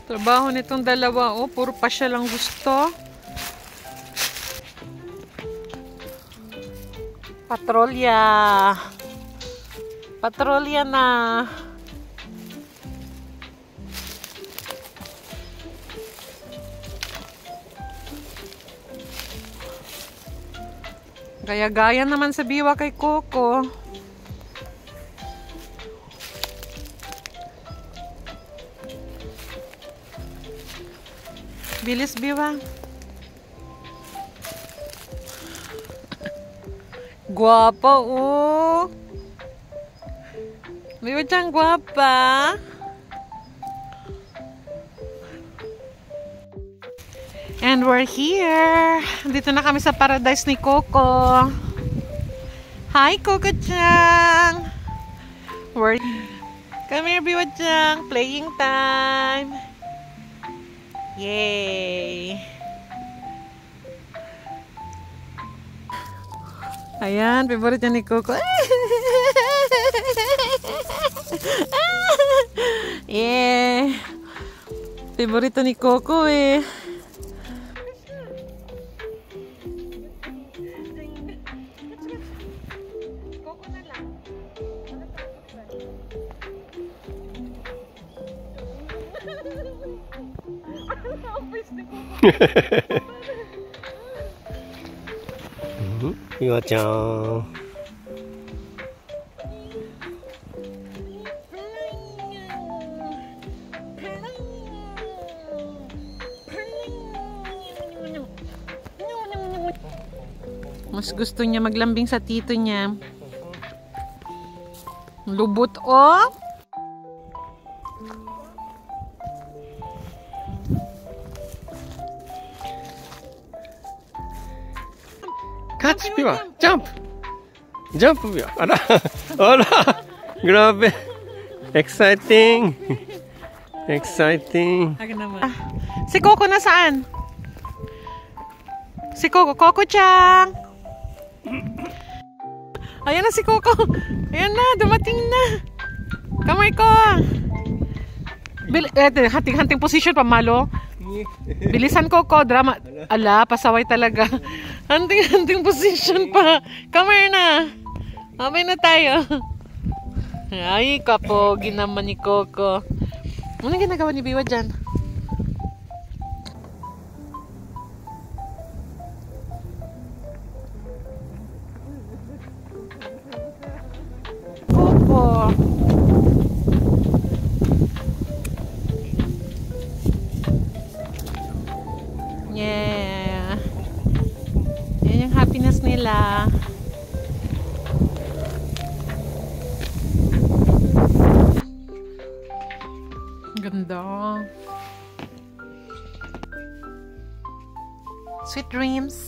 Trabaho nitong dalawa, oh, puro pa siya lang gusto. Patrolya. Patrolya na. Gaya-gaya naman sa biwa kay Coco. Bilis biwa. Guwapa, oh. Biwa dyan, guwapa. And we're here. Dito na kami sa paradise ni Coco. Hi, Coco Chang. Come here, Biwa Chang. Playing time. Yay. Ayan, favorite niya ni Coco. Yeah. Favorito ni Coco eh. Biwa-chan. Mas gusto niya maglambing sa tito niya. Lubot, oh. Catch, Biwa! Jump! Jump, Biwa! Ala! Ala! Grabe! Exciting! Exciting! Si Coco nasaan? Si Coco, Coco Chang! Ayan na si Coco! Ayan na, dumating na! Kamay ko! Hanting-hanting position, pamalo. Bilisan, Coco, drama. Ala, pasaway talaga. Hunting position pa. Come here na. Mamay na tayo. Ay, kapogi naman ni Coco. Anong ginagawa ni Biwa dyan? Coco. Yeah. Yan yung happiness nila. Ganda. Sweet dreams.